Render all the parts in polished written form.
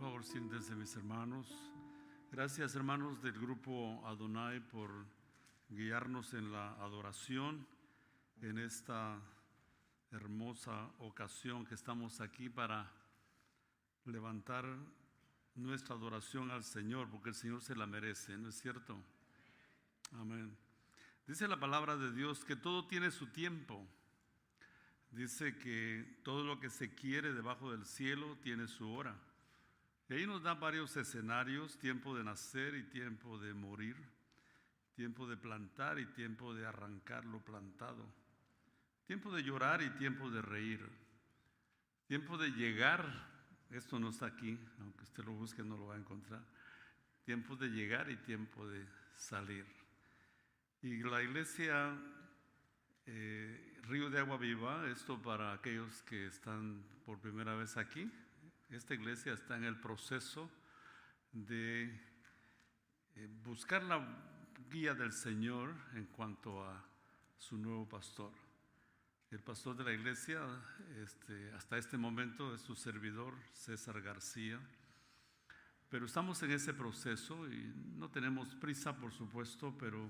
favor, siéntense, mis hermanos. Gracias, hermanos del grupo Adonai, por guiarnos en la adoración en esta hermosa ocasión que estamos aquí para levantar nuestra adoración al Señor, porque el Señor se la merece, ¿no es cierto? Amén. Dice la palabra de Dios que todo tiene su tiempo. Dice que todo lo que se quiere debajo del cielo tiene su hora. Y ahí nos da varios escenarios: tiempo de nacer y tiempo de morir, tiempo de plantar y tiempo de arrancar lo plantado, tiempo de llorar y tiempo de reír, tiempo de llegar, esto no está aquí, aunque usted lo busque no lo va a encontrar, tiempo de llegar y tiempo de salir. Y la iglesia Río de Agua Viva, esto para aquellos que están por primera vez aquí, esta iglesia está en el proceso de buscar la guía del Señor en cuanto a su nuevo pastor. El pastor de la iglesia hasta este momento es su servidor, César García, pero estamos en ese proceso y no tenemos prisa, por supuesto, pero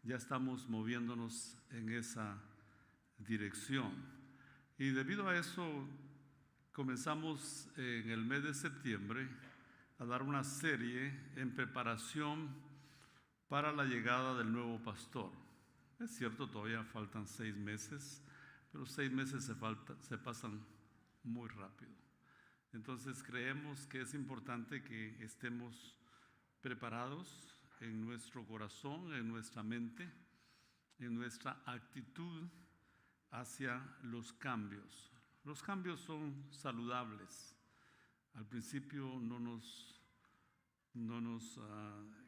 ya estamos moviéndonos en esa dirección. Y debido a eso comenzamos en el mes de septiembre a dar una serie en preparación para la llegada del nuevo pastor. Es cierto, todavía faltan 6 meses, pero 6 meses se pasan muy rápido. Entonces creemos que es importante que estemos preparados en nuestro corazón, en nuestra mente, en nuestra actitud hacia los cambios. Los cambios son saludables. Al principio no nos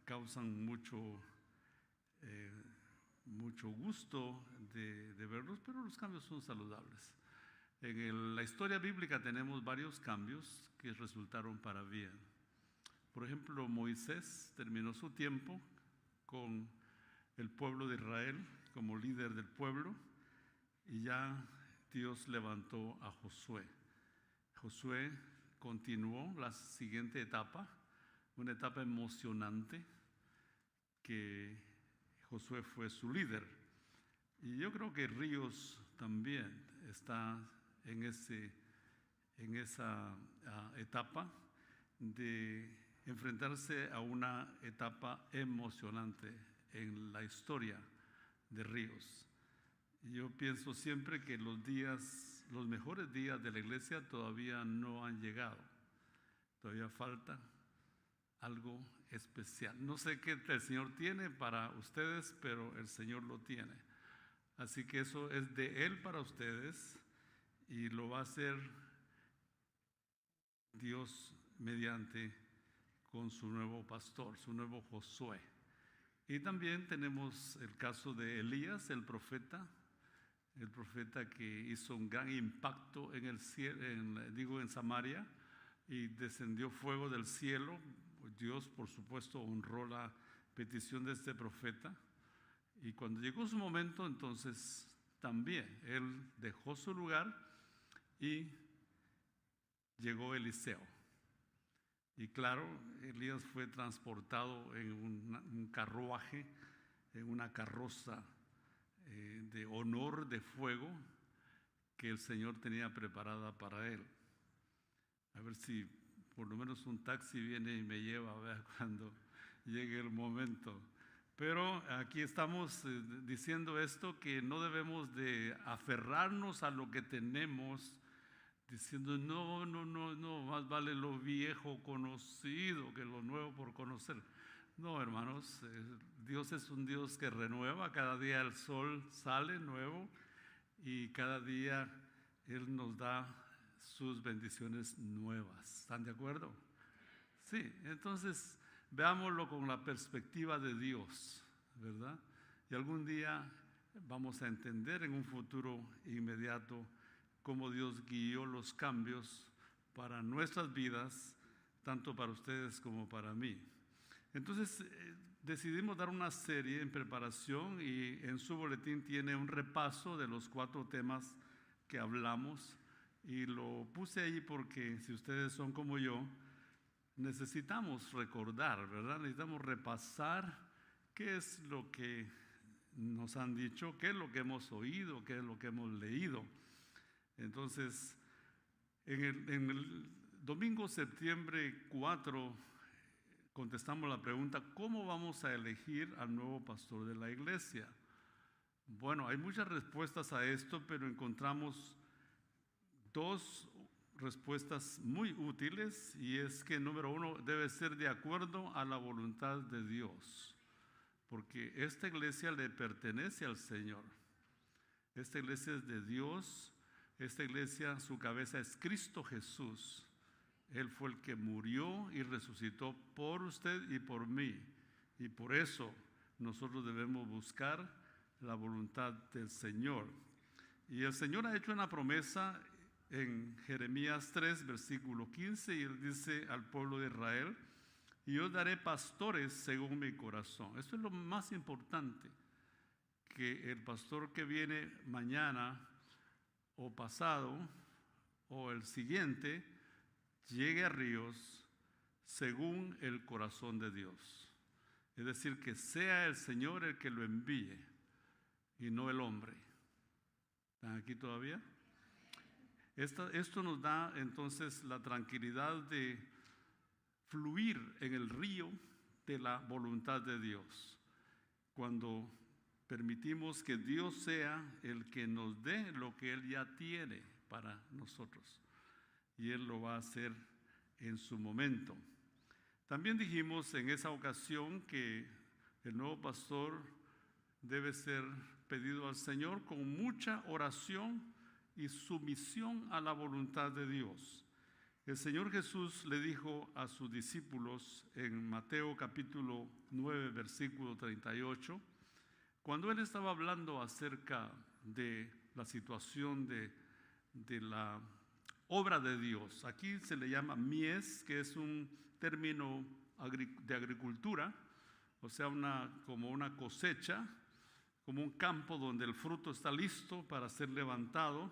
causan mucho gusto de verlos, pero los cambios son saludables. En la historia bíblica tenemos varios cambios que resultaron para bien. Por ejemplo, Moisés terminó su tiempo con el pueblo de Israel como líder del pueblo y ya Dios levantó a Josué. Josué continuó la siguiente etapa, una etapa emocionante que Josué fue su líder. Y yo creo que Ríos también está en esa etapa de enfrentarse a una etapa emocionante en la historia de Ríos. Yo pienso siempre que los mejores días de la iglesia todavía no han llegado. Todavía falta algo especial. No sé qué el Señor tiene para ustedes, pero el Señor lo tiene. Así que eso es de Él para ustedes y lo va a hacer Dios mediante con su nuevo pastor, su nuevo Josué. Y también tenemos el caso de Elías, el profeta que hizo un gran impacto en el cielo, en Samaria, y descendió fuego del cielo. Dios, por supuesto, honró la petición de este profeta. Y cuando llegó su momento, entonces también él dejó su lugar y llegó Eliseo. Y claro, Elías fue transportado en un carruaje, en una carroza de honor de fuego que el Señor tenía preparada para él. A ver si por lo menos un taxi viene y me lleva, ¿verdad?, cuando llegue el momento. Pero aquí estamos diciendo esto, que no debemos de aferrarnos a lo que tenemos, diciendo no, más vale lo viejo conocido que lo nuevo por conocer. No, hermanos, Dios es un Dios que renueva. Cada día el sol sale nuevo y cada día Él nos da sus bendiciones nuevas. ¿Están de acuerdo? Sí, entonces veámoslo con la perspectiva de Dios, ¿verdad? Y algún día vamos a entender en un futuro inmediato cómo Dios guió los cambios para nuestras vidas, tanto para ustedes como para mí. Entonces decidimos dar una serie en preparación y en su boletín tiene un repaso de los 4 temas que hablamos y lo puse ahí porque si ustedes son como yo, necesitamos recordar, ¿verdad? Necesitamos repasar qué es lo que nos han dicho, qué es lo que hemos oído, qué es lo que hemos leído. Entonces, en el domingo septiembre 4 contestamos la pregunta: ¿cómo vamos a elegir al nuevo pastor de la iglesia? Bueno, hay muchas respuestas a esto, pero encontramos dos respuestas muy útiles, y es que número uno, debe ser de acuerdo a la voluntad de Dios, porque esta iglesia le pertenece al Señor. Esta iglesia es de Dios. Esta iglesia, su cabeza es Cristo Jesús. Él fue el que murió y resucitó por usted y por mí, y por eso nosotros debemos buscar la voluntad del Señor. Y el Señor ha hecho una promesa en Jeremías 3, versículo 15, y Él dice al pueblo de Israel: y yo daré pastores según mi corazón. Esto es lo más importante, que el pastor que viene mañana o pasado o el siguiente llegue a Ríos según el corazón de Dios. Es decir, que sea el Señor el que lo envíe y no el hombre. ¿Están aquí todavía? Esto nos da entonces la tranquilidad de fluir en el río de la voluntad de Dios, cuando permitimos que Dios sea el que nos dé lo que Él ya tiene para nosotros, y Él lo va a hacer en su momento. También dijimos en esa ocasión que el nuevo pastor debe ser pedido al Señor con mucha oración y sumisión a la voluntad de Dios. El Señor Jesús le dijo a sus discípulos en Mateo capítulo 9, versículo 38, cuando Él estaba hablando acerca de la situación de la obra de Dios. Aquí se le llama mies, que es un término de agricultura, o sea, como una cosecha, como un campo donde el fruto está listo para ser levantado.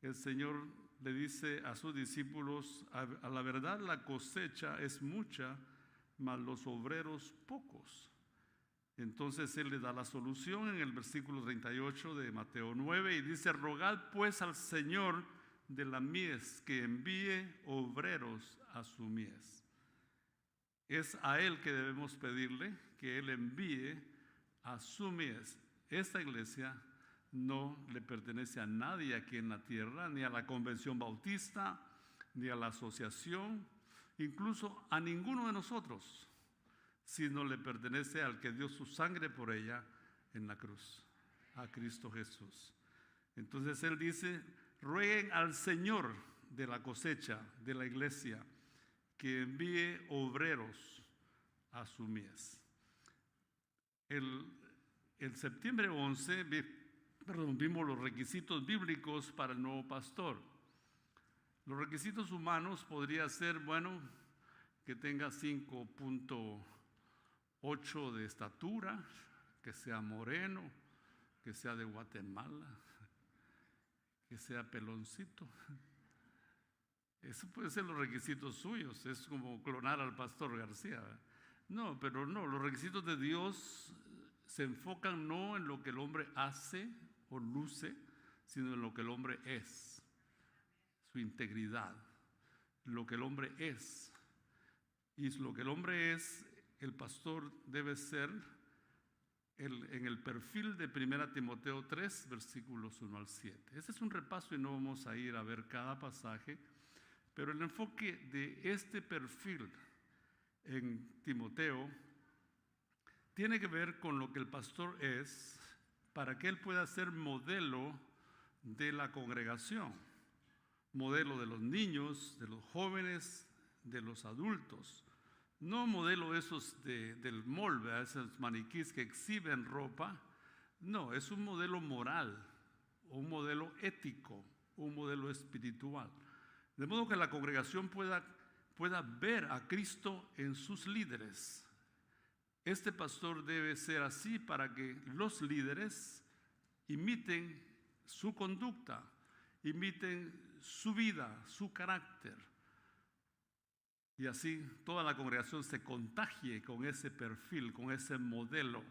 El Señor le dice a sus discípulos: a la verdad la cosecha es mucha, mas los obreros pocos. Entonces Él le da la solución en el versículo 38 de Mateo 9 y dice: rogad pues al Señor de la mies que envíe obreros a su mies. Es a Él que debemos pedirle que Él envíe a su mies. Esta iglesia no le pertenece a nadie aquí en la tierra, ni a la Convención Bautista, ni a la asociación, incluso a ninguno de nosotros, sino le pertenece al que dio su sangre por ella en la cruz, a Cristo Jesús. Entonces Él dice: rueguen al Señor de la cosecha, de la iglesia, que envíe obreros a su mies. El septiembre 11 vimos los requisitos bíblicos para el nuevo pastor. Los requisitos humanos podría ser, bueno, que tenga 5.8 de estatura, que sea moreno, que sea de Guatemala, que sea peloncito. Eso puede ser los requisitos suyos. Es como clonar al pastor García. No, pero no, los requisitos de Dios se enfocan no en lo que el hombre hace o luce, sino en lo que el hombre es, su integridad, lo que el hombre es. Y lo que el hombre es, el pastor debe ser en el perfil de 1 Timoteo 3, versículos 1 al 7. Ese es un repaso y no vamos a ir a ver cada pasaje, pero el enfoque de este perfil en Timoteo tiene que ver con lo que el pastor es, para que él pueda ser modelo de la congregación, modelo de los niños, de los jóvenes, de los adultos. No modelo esos del mall, ¿verdad? Esos maniquís que exhiben ropa. No, es un modelo moral, un modelo ético, un modelo espiritual. De modo que la congregación pueda ver a Cristo en sus líderes. Este pastor debe ser así para que los líderes imiten su conducta, imiten su vida, su carácter. y así toda la congregación se contagie con ese perfil, con ese modelo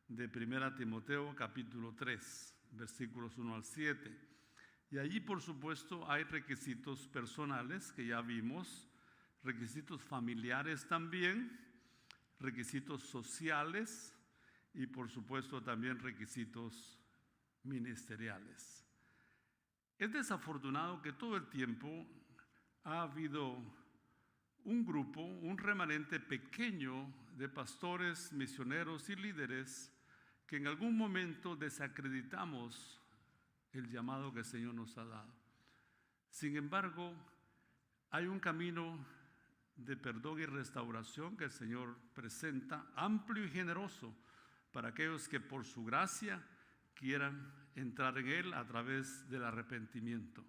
de 1 Timoteo capítulo 3, versículos 1 al 7. Y allí, por supuesto, hay requisitos personales que ya vimos, requisitos familiares también, requisitos sociales y, por supuesto, también requisitos ministeriales. Es desafortunado que todo el tiempo ha habido un grupo, un remanente pequeño de pastores, misioneros y líderes que en algún momento desacreditamos el llamado que el Señor nos ha dado. Sin embargo, hay un camino de perdón y restauración que el Señor presenta, amplio y generoso, para aquellos que por su gracia quieran entrar en Él a través del arrepentimiento.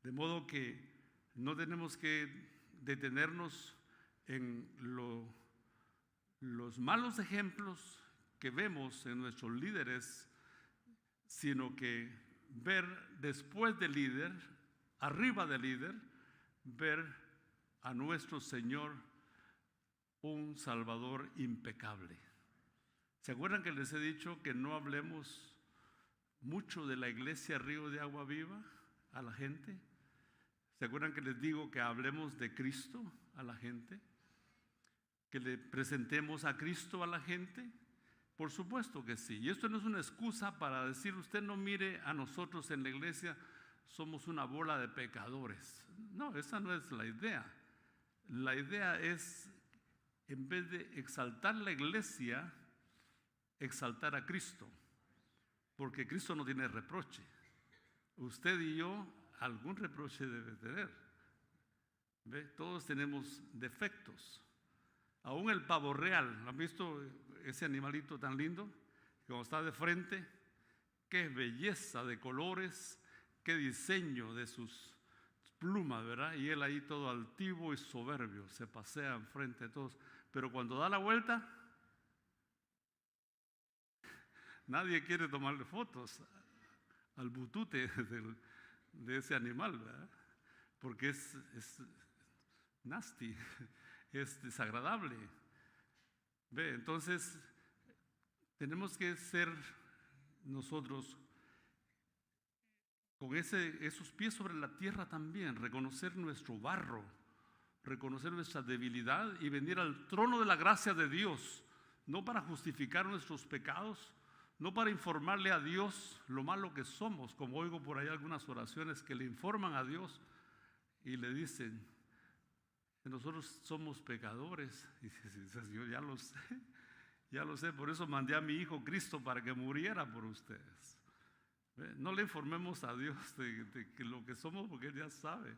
De modo que no tenemos que detenernos en los malos ejemplos que vemos en nuestros líderes, sino que ver después del líder, arriba del líder, ver a nuestro Señor un Salvador impecable. ¿Se acuerdan que les he dicho que no hablemos mucho de la iglesia Río de Agua Viva a la gente? ¿Se acuerdan que les digo que hablemos de Cristo a la gente? ¿Que le presentemos a Cristo a la gente? Por supuesto que sí. Y esto no es una excusa para decir, usted no mire a nosotros en la iglesia, somos una bola de pecadores. No, esa no es la idea. La idea es, en vez de exaltar la iglesia, exaltar a Cristo. Porque Cristo no tiene reproche. Usted y yo algún reproche debe tener. ¿Ve? Todos tenemos defectos. Aún el pavo real, ¿han visto ese animalito tan lindo? Cuando está de frente, qué belleza de colores, qué diseño de sus plumas, ¿verdad? Y él ahí todo altivo y soberbio, se pasea enfrente de todos. Pero cuando da la vuelta, nadie quiere tomarle fotos al butute de ese animal, ¿verdad? Porque es nasty, es desagradable. ¿Ve? Entonces, tenemos que ser nosotros con esos pies sobre la tierra también, reconocer nuestro barro, reconocer nuestra debilidad y venir al trono de la gracia de Dios, no para justificar nuestros pecados, no para informarle a Dios lo malo que somos, como oigo por ahí algunas oraciones que le informan a Dios y le dicen que nosotros somos pecadores. Y dice, yo ya lo sé, por eso mandé a mi hijo Cristo para que muriera por ustedes. No le informemos a Dios de que lo que somos, porque Él ya sabe.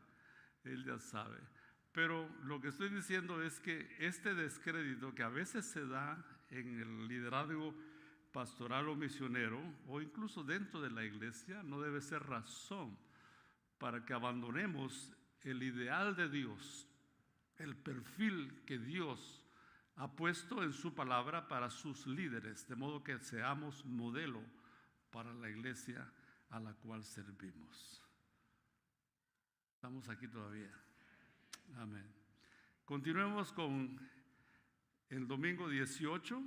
Pero lo que estoy diciendo es que este descrédito que a veces se da en el liderazgo pastoral o misionero, o incluso dentro de la iglesia, no debe ser razón para que abandonemos el ideal de Dios, el perfil que Dios ha puesto en su palabra para sus líderes, de modo que seamos modelo para la iglesia a la cual servimos. Estamos aquí todavía. Amén. Continuemos con el domingo 18.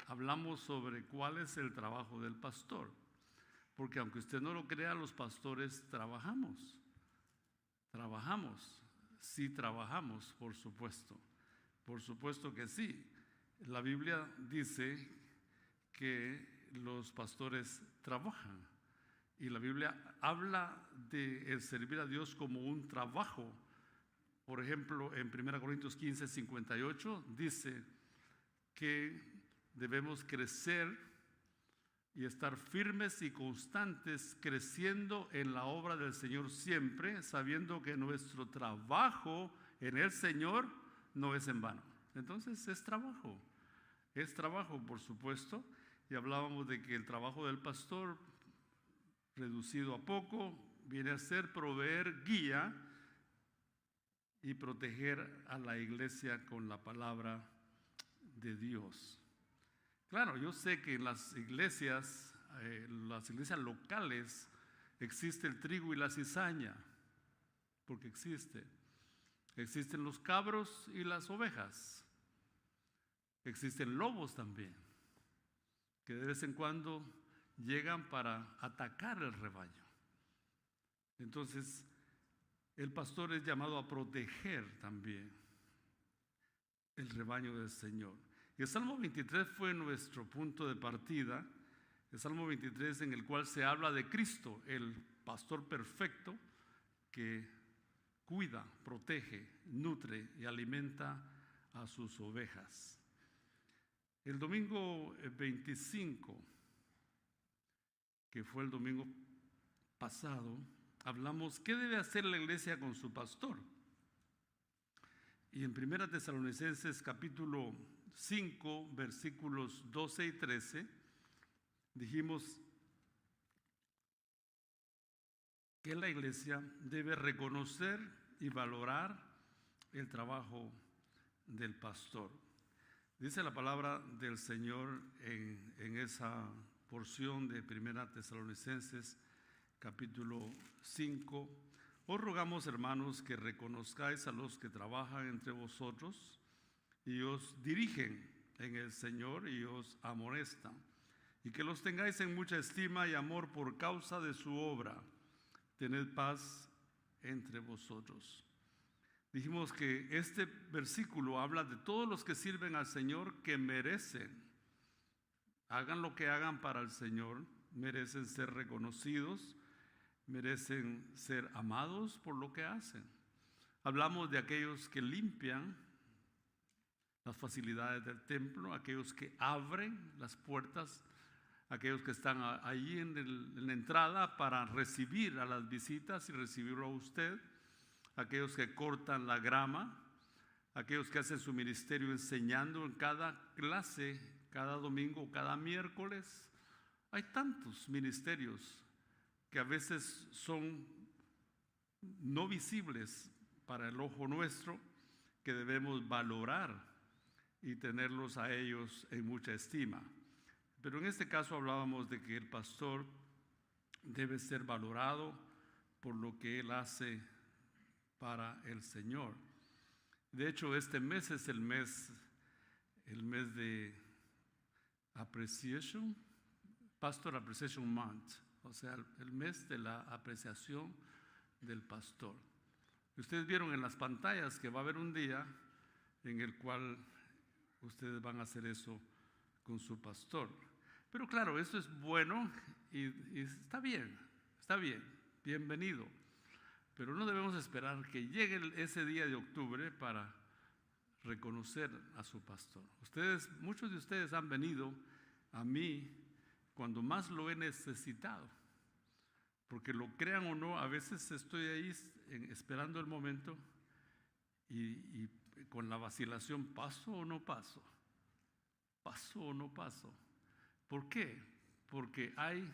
Hablamos sobre cuál es el trabajo del pastor. Porque aunque usted no lo crea, los pastores trabajamos. Sí trabajamos, por supuesto. Por supuesto que sí. La Biblia dice que los pastores trabajan. Y la Biblia habla de el servir a Dios como un trabajo. Por ejemplo, en 1 Corintios 15, 58 dice que debemos crecer y estar firmes y constantes, creciendo en la obra del Señor siempre, sabiendo que nuestro trabajo en el Señor no es en vano. Entonces es trabajo, por supuesto. Y hablábamos de que el trabajo del pastor, reducido a poco, viene a ser proveer guía y proteger a la iglesia con la palabra de Dios. Claro, yo sé que en las iglesias locales, existe el trigo y la cizaña, porque existe. Existen los cabros y las ovejas. Existen lobos también, que de vez en cuando llegan para atacar el rebaño. Entonces, el pastor es llamado a proteger también el rebaño del Señor. Y el Salmo 23 fue nuestro punto de partida. El Salmo 23 en el cual se habla de Cristo, el pastor perfecto que cuida, protege, nutre y alimenta a sus ovejas. El domingo 25, que fue el domingo pasado, hablamos qué debe hacer la iglesia con su pastor. Y en 1 Tesalonicenses capítulo 5, versículos 12 y 13, dijimos que la iglesia debe reconocer y valorar el trabajo del pastor. Dice la palabra del Señor en esa porción de 1 Tesalonicenses capítulo 5. Os rogamos, hermanos, que reconozcáis a los que trabajan entre vosotros y os dirigen en el Señor y os amonestan, y que los tengáis en mucha estima y amor por causa de su obra. Tened paz entre vosotros. Dijimos que este versículo habla de todos los que sirven al Señor que merecen, hagan lo que hagan para el Señor, merecen ser reconocidos, merecen ser amados por lo que hacen. Hablamos de aquellos que limpian las facilidades del templo, aquellos que abren las puertas, aquellos que están allí en la entrada para recibir a las visitas y recibirlo a usted, aquellos que cortan la grama, aquellos que hacen su ministerio enseñando en cada clase, cada domingo, cada miércoles. Hay tantos ministerios que a veces son no visibles para el ojo nuestro, que debemos valorar y tenerlos a ellos en mucha estima. Pero en este caso hablábamos de que el pastor debe ser valorado por lo que él hace para el Señor. De hecho, este mes es el mes de Appreciation, Pastor Appreciation Month, o sea, el mes de la apreciación del pastor. Ustedes vieron en las pantallas que va a haber un día en el cual ustedes van a hacer eso con su pastor. Pero claro, eso es bueno y está bien, bienvenido. Pero no debemos esperar que llegue ese día de octubre para reconocer a su pastor. Muchos de ustedes han venido a mí cuando más lo he necesitado. Porque lo crean o no, a veces estoy ahí esperando el momento y con la vacilación, ¿paso o no paso? ¿Paso o no paso? ¿Por qué? Porque hay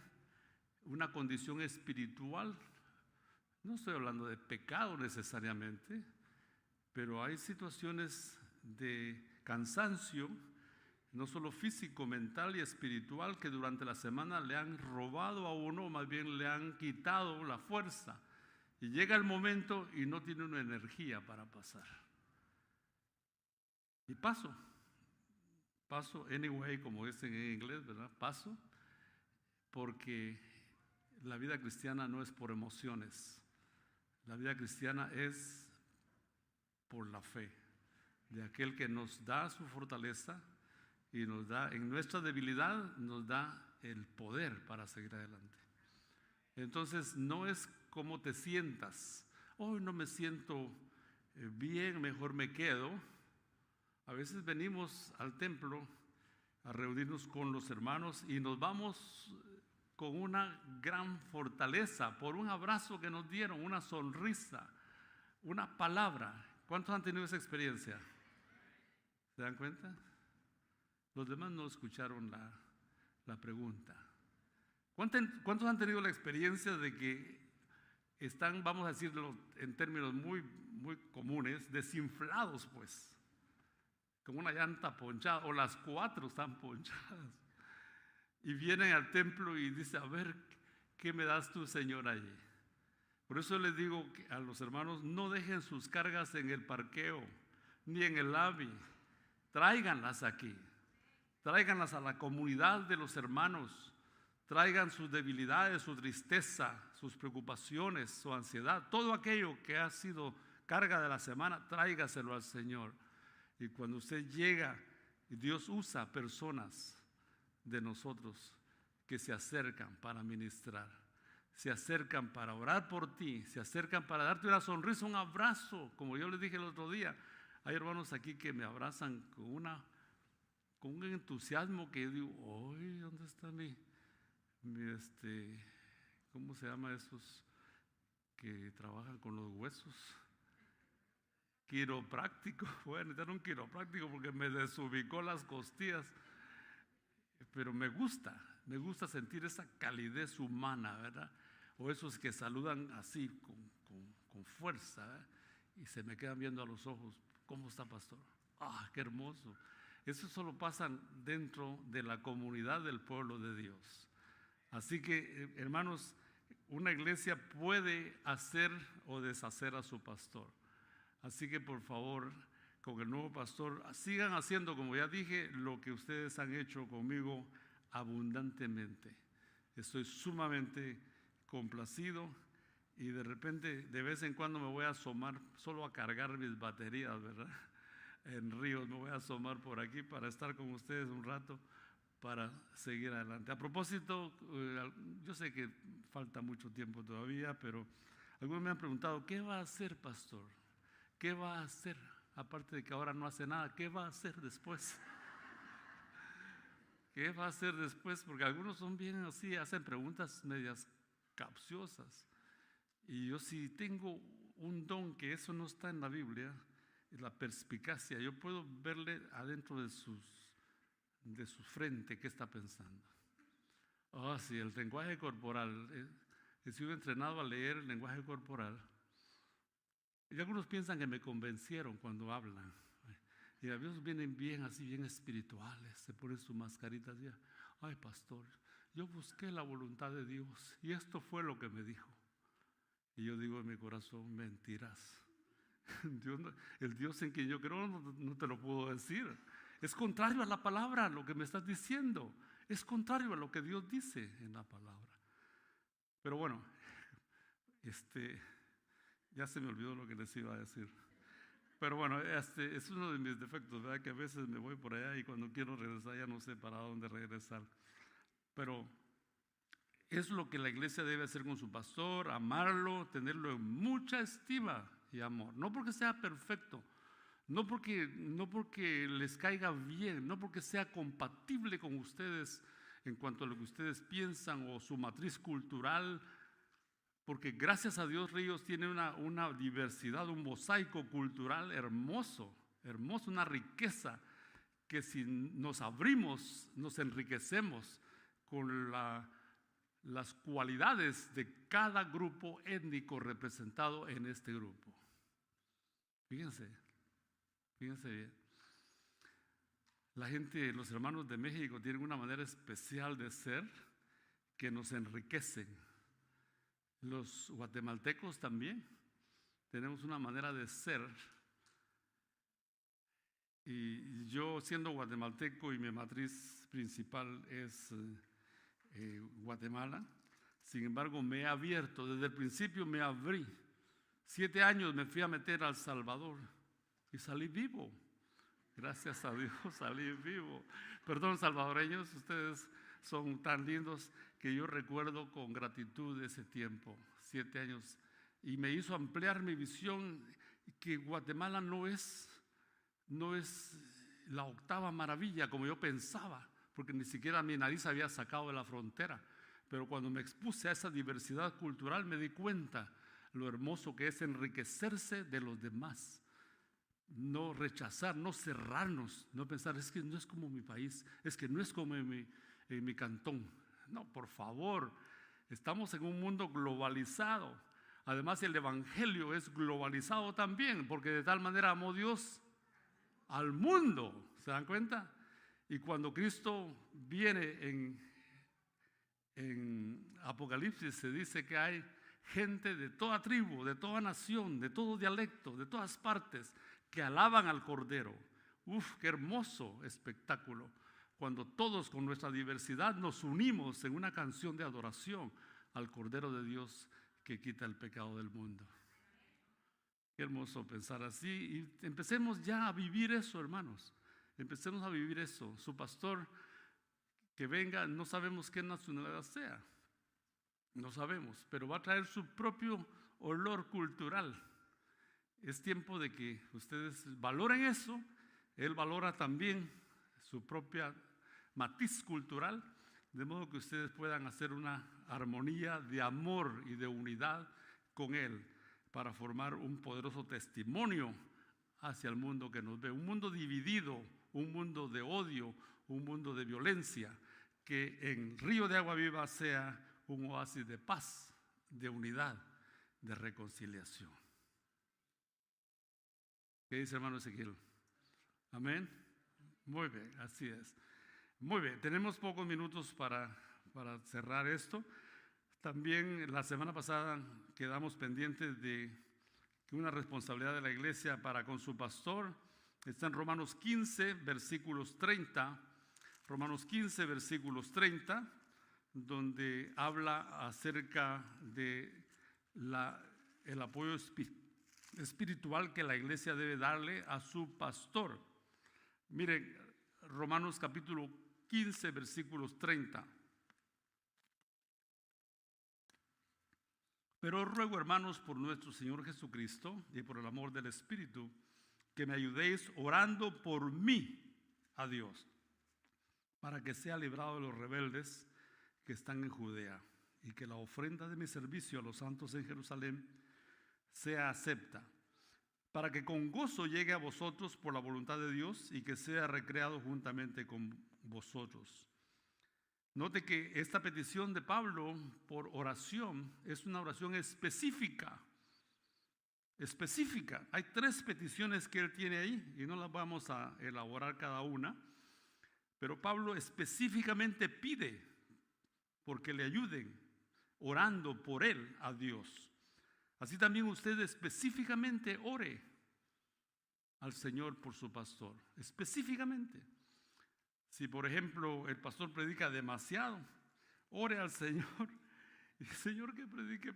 una condición espiritual. No estoy hablando de pecado necesariamente, pero hay situaciones de cansancio, no solo físico, mental y espiritual, que durante la semana le han robado a uno, más bien le han quitado la fuerza. Y llega el momento y no tiene una energía para pasar. Y paso anyway, como dicen en inglés, ¿verdad? Paso, porque la vida cristiana no es por emociones. La vida cristiana es por la fe de aquel que nos da su fortaleza y nos da, en nuestra debilidad, nos da el poder para seguir adelante. Entonces, no es como te sientas. Hoy no me siento bien, mejor me quedo. A veces venimos al templo a reunirnos con los hermanos y nos vamos con una gran fortaleza por un abrazo que nos dieron, una sonrisa, una palabra. ¿Cuántos han tenido esa experiencia? ¿Se dan cuenta? Los demás no escucharon la pregunta. ¿Cuántos han tenido la experiencia de que están, vamos a decirlo en términos muy, muy comunes, desinflados pues? Como una llanta ponchada, o las 4 están ponchadas. Y vienen al templo y dicen, a ver, ¿qué me das tú, Señor, allí? Por eso les digo a los hermanos, no dejen sus cargas en el parqueo, ni en el lobby. Tráiganlas aquí, tráiganlas a la comunidad de los hermanos. Traigan sus debilidades, su tristeza, sus preocupaciones, su ansiedad, todo aquello que ha sido carga de la semana, tráigaselo al Señor. Y cuando usted llega, Dios usa personas de nosotros que se acercan para ministrar, se acercan para orar por ti, se acercan para darte una sonrisa, un abrazo. Como yo les dije el otro día, hay hermanos aquí que me abrazan con un entusiasmo que yo digo, ¡ay! ¿Dónde está ¿cómo se llama esos que trabajan con los huesos? Quiropráctico. Voy a necesitar un quiropráctico porque me desubicó las costillas. Pero me gusta sentir esa calidez humana, ¿verdad? O esos que saludan así, con fuerza, ¿verdad? Y se me quedan viendo a los ojos. ¿Cómo está, pastor? ¡Ah, qué hermoso! Eso solo pasa dentro de la comunidad del pueblo de Dios. Así que, hermanos, una iglesia puede hacer o deshacer a su pastor. Así que, por favor, con el nuevo pastor, sigan haciendo, como ya dije, lo que ustedes han hecho conmigo abundantemente. Estoy sumamente complacido y de repente, de vez en cuando me voy a asomar solo a cargar mis baterías, ¿verdad? En Ríos me voy a asomar por aquí para estar con ustedes un rato, para seguir adelante. A propósito, yo sé que falta mucho tiempo todavía, pero algunos me han preguntado, ¿qué va a hacer, pastor? ¿Qué va a hacer? Aparte de que ahora no hace nada, ¿qué va a hacer después? ¿Qué va a hacer después? Porque algunos son bien así, hacen preguntas medias capciosas. Y yo si tengo un don que eso no está en la Biblia, es la perspicacia. Yo puedo verle adentro de su frente qué está pensando. Sí, el lenguaje corporal. He sido entrenado a leer el lenguaje corporal. Y algunos piensan que me convencieron cuando hablan. Y a veces vienen bien así, bien espirituales, se ponen sus mascaritas y ay, pastor, yo busqué la voluntad de Dios y esto fue lo que me dijo. Y yo digo en mi corazón, mentiras. El Dios en quien yo creo no te lo puedo decir. Es contrario a la palabra lo que me estás diciendo. Es contrario a lo que Dios dice en la palabra. Pero bueno, ya se me olvidó lo que les iba a decir. Pero bueno, es uno de mis defectos, ¿verdad? Que a veces me voy por allá y cuando quiero regresar ya no sé para dónde regresar. Pero es lo que la iglesia debe hacer con su pastor, amarlo, tenerlo en mucha estima y amor. No porque sea perfecto, no porque les caiga bien, no porque sea compatible con ustedes en cuanto a lo que ustedes piensan o su matriz cultural, porque gracias a Dios Ríos tiene una diversidad, un mosaico cultural hermoso, una riqueza que si nos abrimos, nos enriquecemos con las cualidades de cada grupo étnico representado en este grupo. Fíjense bien. La gente, los hermanos de México tienen una manera especial de ser que nos enriquecen. Los guatemaltecos también tenemos una manera de ser. Y yo siendo guatemalteco y mi matriz principal es Guatemala, sin embargo me he abierto, desde el principio me abrí. 7 años me fui a meter a El Salvador y salí vivo. Gracias a Dios salí vivo. Perdón, salvadoreños, ustedes son tan lindos que yo recuerdo con gratitud ese tiempo, 7 años. Y me hizo ampliar mi visión que Guatemala no es la octava maravilla como yo pensaba, porque ni siquiera mi nariz había sacado de la frontera. Pero cuando me expuse a esa diversidad cultural me di cuenta lo hermoso que es enriquecerse de los demás. No rechazar, no cerrarnos, no pensar, es que no es como mi país, es que no es como en mi cantón. No, por favor, estamos en un mundo globalizado. Además, el evangelio es globalizado también, porque de tal manera amó Dios al mundo. ¿Se dan cuenta? Y cuando Cristo viene en Apocalipsis, se dice que hay gente de toda tribu, de toda nación, de todo dialecto, de todas partes, que alaban al Cordero. ¡Uf, qué hermoso espectáculo! Cuando todos con nuestra diversidad nos unimos en una canción de adoración al Cordero de Dios que quita el pecado del mundo. Qué hermoso pensar así, y empecemos ya a vivir eso, hermanos. Empecemos a vivir eso. Su pastor que venga, no sabemos qué nacionalidad sea, no sabemos, pero va a traer su propio olor cultural. Es tiempo de que ustedes valoren eso. Él valora también su propia matiz cultural, de modo que ustedes puedan hacer una armonía de amor y de unidad con Él para formar un poderoso testimonio hacia el mundo que nos ve. Un mundo dividido, un mundo de odio, un mundo de violencia, que en Río de Agua Viva sea un oasis de paz, de unidad, de reconciliación. ¿Qué dice hermano Ezequiel? Amén. Muy bien, así es. Muy bien, tenemos pocos minutos para cerrar esto. También la semana pasada quedamos pendientes de que una responsabilidad de la iglesia para con su pastor está en Romanos 15, versículos 30. Romanos 15, versículos 30, donde habla acerca de el apoyo espiritual que la iglesia debe darle a su pastor. Miren, Romanos capítulo 15, versículos 30. Pero os ruego, hermanos, por nuestro Señor Jesucristo y por el amor del Espíritu, que me ayudéis orando por mí a Dios, para que sea librado de los rebeldes que están en Judea, y que la ofrenda de mi servicio a los santos en Jerusalén sea acepta, para que con gozo llegue a vosotros por la voluntad de Dios y que sea recreado juntamente con vosotros. Note que esta petición de Pablo por oración es una oración específica. Específica. Hay 3 peticiones que él tiene ahí y no las vamos a elaborar cada una, pero Pablo específicamente pide porque le ayuden orando por él a Dios. Así también usted específicamente ore al Señor por su pastor, específicamente. Si por ejemplo el pastor predica demasiado, ore al Señor y Señor, que predique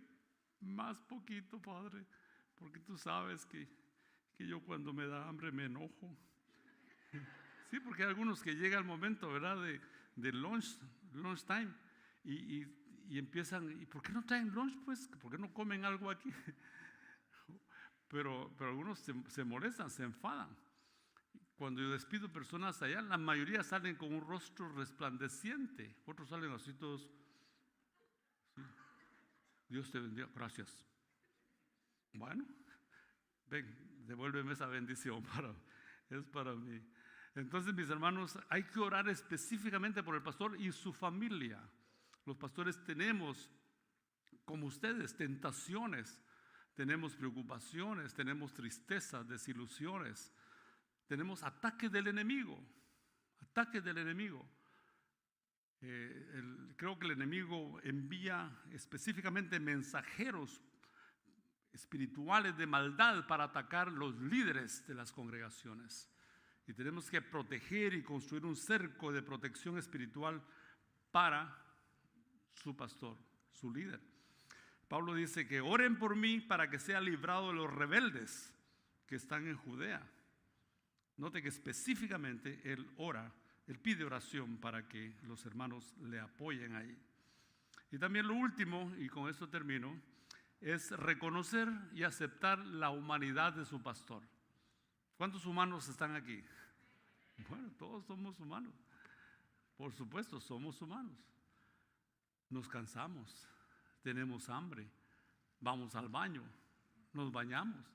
más poquito, Padre, porque tú sabes que yo cuando me da hambre me enojo. Sí, porque hay algunos que llega el momento, ¿verdad?, de lunch time y empiezan, ¿y por qué no traen lunch, pues? ¿Por qué no comen algo aquí? Pero algunos se molestan, se enfadan. Cuando yo despido personas allá, la mayoría salen con un rostro resplandeciente, otros salen así todos. Sí. Dios te bendiga, gracias. Bueno, ven, devuélveme esa bendición, es para mí. Entonces, mis hermanos, hay que orar específicamente por el pastor y su familia. Los pastores tenemos, como ustedes, tentaciones, tenemos preocupaciones, tenemos tristezas, desilusiones, tenemos ataques del enemigo, ataques del enemigo. Creo que el enemigo envía específicamente mensajeros espirituales de maldad para atacar los líderes de las congregaciones. Y tenemos que proteger y construir un cerco de protección espiritual para su pastor, su líder. Pablo dice que oren por mí para que sea librado de los rebeldes que están en Judea. Note que específicamente él ora, él pide oración para que los hermanos le apoyen ahí. Y también lo último, y con esto termino, es reconocer y aceptar la humanidad de su pastor. ¿Cuántos humanos están aquí? Bueno, todos somos humanos. Por supuesto, somos humanos. Nos cansamos, tenemos hambre, vamos al baño, nos bañamos,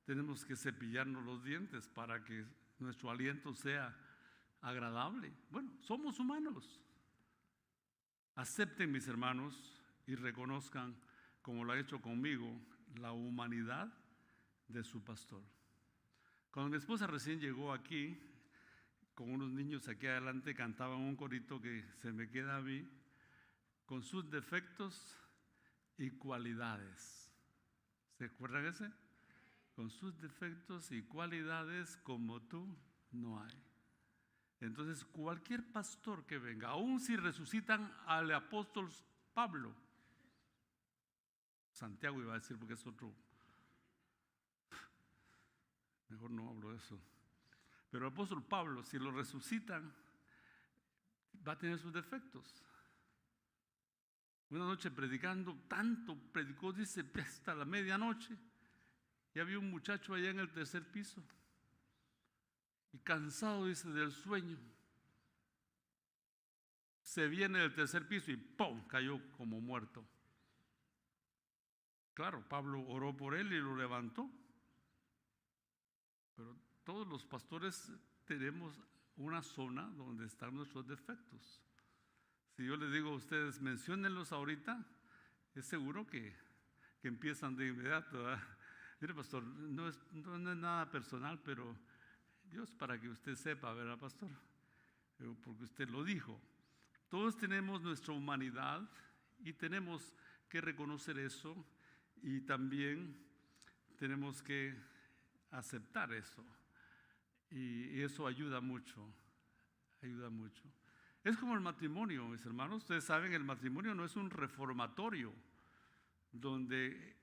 tenemos que cepillarnos los dientes para que nuestro aliento sea agradable. Bueno, somos humanos. Acepten, mis hermanos, y reconozcan, como lo ha hecho conmigo, la humanidad de su pastor. Cuando mi esposa recién llegó aquí, con unos niños aquí adelante, cantaban un corito que se me queda a mí, con sus defectos y cualidades. ¿Se acuerdan ese? Con sus defectos y cualidades como tú no hay. Entonces cualquier pastor que venga, aun si resucitan al apóstol Pablo, Santiago iba a decir porque es otro, mejor no hablo de eso, pero el apóstol Pablo, si lo resucitan, va a tener sus defectos. Una noche predicando, tanto predicó, dice, hasta la medianoche, y había un muchacho allá en el tercer piso, y cansado, dice, del sueño, se viene del tercer piso y ¡pum!, cayó como muerto. Claro, Pablo oró por él y lo levantó. Pero todos los pastores tenemos una zona donde están nuestros defectos. Si yo les digo a ustedes, menciónenlos ahorita, es seguro que empiezan de inmediato, ¿verdad? Mire, pastor, no es nada personal, pero Dios, para que usted sepa, ¿verdad, pastor? Porque usted lo dijo. Todos tenemos nuestra humanidad y tenemos que reconocer eso, y también tenemos que aceptar eso. Y eso ayuda mucho, ayuda mucho. Es como el matrimonio, mis hermanos. Ustedes saben, el matrimonio no es un reformatorio donde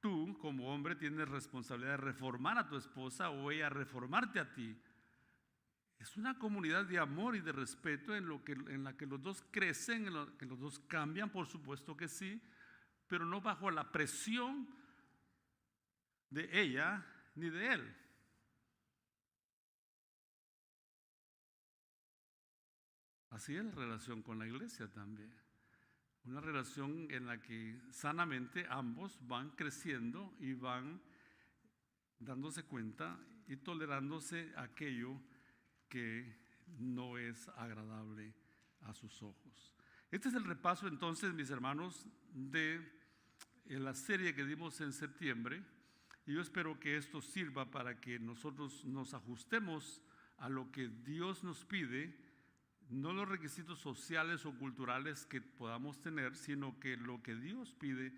tú como hombre tienes responsabilidad de reformar a tu esposa o ella reformarte a ti. Es una comunidad de amor y de respeto en la que los dos crecen, en la que los dos cambian, por supuesto que sí, pero no bajo la presión de ella ni de él. Así es la relación con la iglesia también. Una relación en la que sanamente ambos van creciendo y van dándose cuenta y tolerándose aquello que no es agradable a sus ojos. Este es el repaso entonces, mis hermanos, de la serie que dimos en septiembre, y yo espero que esto sirva para que nosotros nos ajustemos a lo que Dios nos pide, no los requisitos sociales o culturales que podamos tener, sino que lo que Dios pide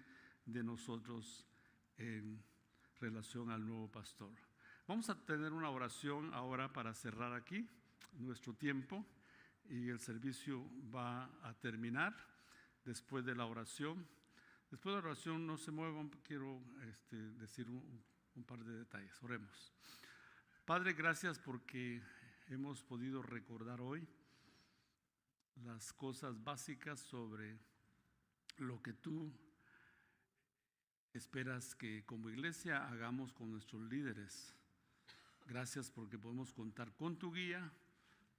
de nosotros en relación al nuevo pastor. Vamos a tener una oración ahora para cerrar aquí nuestro tiempo, y el servicio va a terminar después de la oración. Después de la oración, no se muevan, quiero decir un par de detalles. Oremos. Padre, gracias porque hemos podido recordar hoy las cosas básicas sobre lo que tú esperas que como iglesia hagamos con nuestros líderes. Gracias porque podemos contar con tu guía,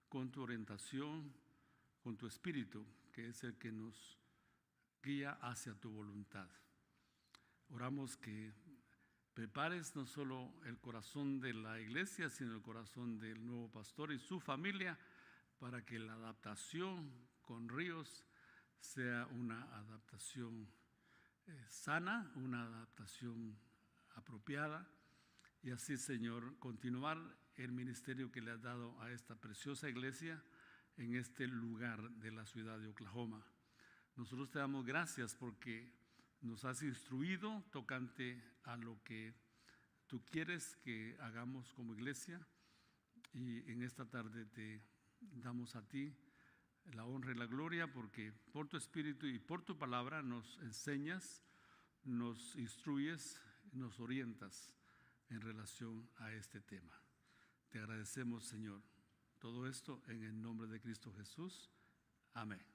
con tu orientación, con tu espíritu, que es el que nos guía hacia tu voluntad. Oramos que prepares no solo el corazón de la iglesia, sino el corazón del nuevo pastor y su familia, para que la adaptación con Ríos sea una adaptación sana, una adaptación apropiada, y así, Señor, continuar el ministerio que le has dado a esta preciosa iglesia en este lugar de la ciudad de Oklahoma. Nosotros te damos gracias porque nos has instruido tocante a lo que tú quieres que hagamos como iglesia, y en esta tarde te damos a ti la honra y la gloria porque por tu espíritu y por tu palabra nos enseñas, nos instruyes, nos orientas en relación a este tema. Te agradecemos, Señor, todo esto en el nombre de Cristo Jesús. Amén.